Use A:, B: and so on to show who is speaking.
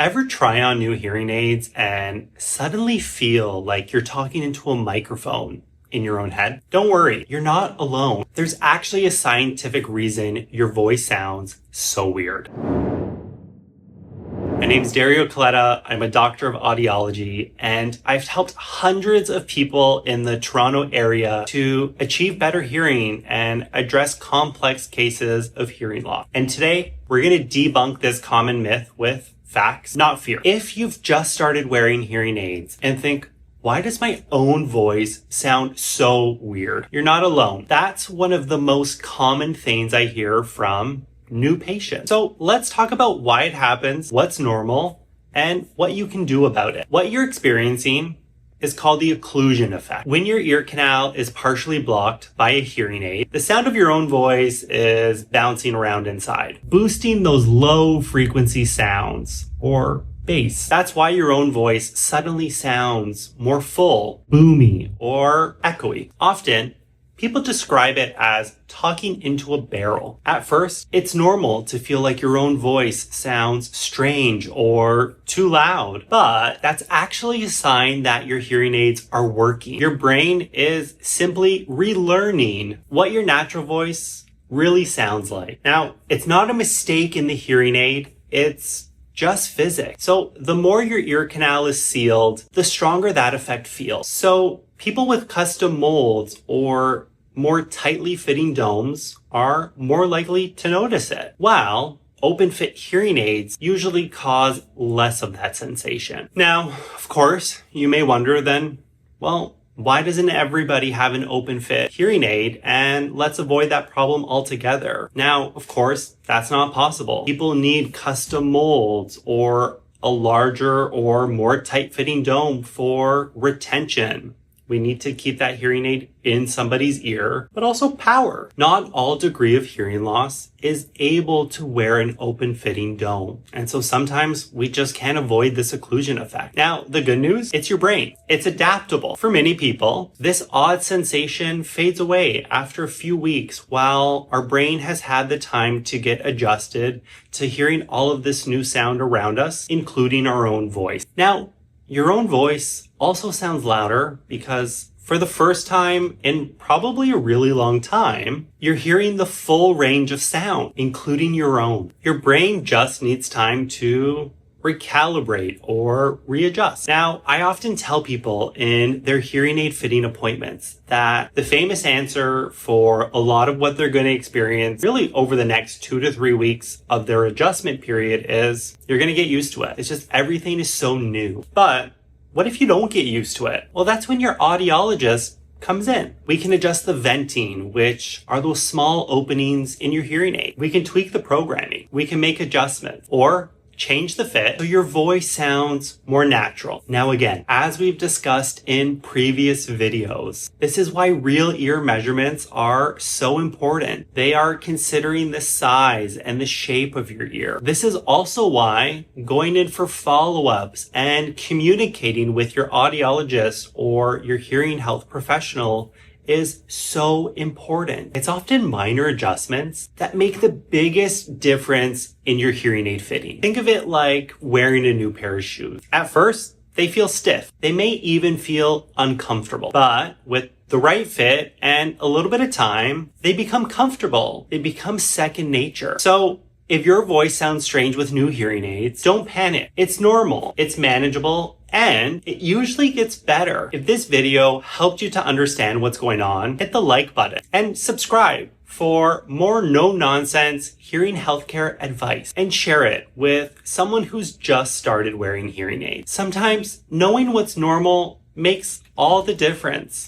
A: Ever try on new hearing aids and suddenly feel like you're talking into a microphone in your own head? Don't worry, you're not alone. There's actually a scientific reason your voice sounds so weird. My name is Dario Coletta. I'm a doctor of audiology, and I've helped hundreds of people in the Toronto area to achieve better hearing and address complex cases of hearing loss. And today, we're going to debunk this common myth with facts, not fear. If you've just started wearing hearing aids and think, why does my own voice sound so weird? You're not alone. That's one of the most common things I hear from new patients. So let's talk about why it happens, what's normal, and what you can do about it. What you're experiencing is called the occlusion effect. When your ear canal is partially blocked by a hearing aid, the sound of your own voice is bouncing around inside, boosting those low frequency sounds or bass. That's why your own voice suddenly sounds more full, boomy, or echoey. Often, people describe it as talking into a barrel. At first, it's normal to feel like your own voice sounds strange or too loud, but that's actually a sign that your hearing aids are working. Your brain is simply relearning what your natural voice really sounds like. Now, it's not a mistake in the hearing aid, it's just physics. So the more your ear canal is sealed, the stronger that effect feels. So people with custom molds or more tightly fitting domes are more likely to notice it, while open fit hearing aids usually cause less of that sensation. Now, of course, you may wonder then, well, why doesn't everybody have an open fit hearing aid? And let's avoid that problem altogether. Now, of course, that's not possible. People need custom molds or a larger or more tight fitting dome for retention. We need to keep that hearing aid in somebody's ear, but also power. Not all degree of hearing loss is able to wear an open fitting dome. And so sometimes we just can't avoid this occlusion effect. Now, the good news, it's your brain. It's adaptable. For many people, this odd sensation fades away after a few weeks while our brain has had the time to get adjusted to hearing all of this new sound around us, including our own voice. Now, your own voice also sounds louder because for the first time in probably a really long time, you're hearing the full range of sound, including your own. Your brain just needs time to recalibrate or readjust. Now, I often tell people in their hearing aid fitting appointments that the famous answer for a lot of what they're going to experience really over the next 2 to 3 weeks of their adjustment period is you're going to get used to it. It's just everything is so new. But what if you don't get used to it? Well, that's when your audiologist comes in. We can adjust the venting, which are those small openings in your hearing aid. We can tweak the programming. We can make adjustments or change the fit so your voice sounds more natural. Now again, as we've discussed in previous videos, this is why real ear measurements are so important. They are considering the size and the shape of your ear. This is also why going in for follow-ups and communicating with your audiologist or your hearing health professional is so important. It's often minor adjustments that make the biggest difference in your hearing aid fitting. Think of it like wearing a new pair of shoes. At first, they feel stiff. They may even feel uncomfortable, but with the right fit and a little bit of time, they become comfortable. They become second nature. So if your voice sounds strange with new hearing aids, don't panic. It's normal. It's manageable. And it usually gets better. If this video helped you to understand what's going on, hit the like button and subscribe for more no-nonsense hearing healthcare advice and share it with someone who's just started wearing hearing aids. Sometimes knowing what's normal makes all the difference.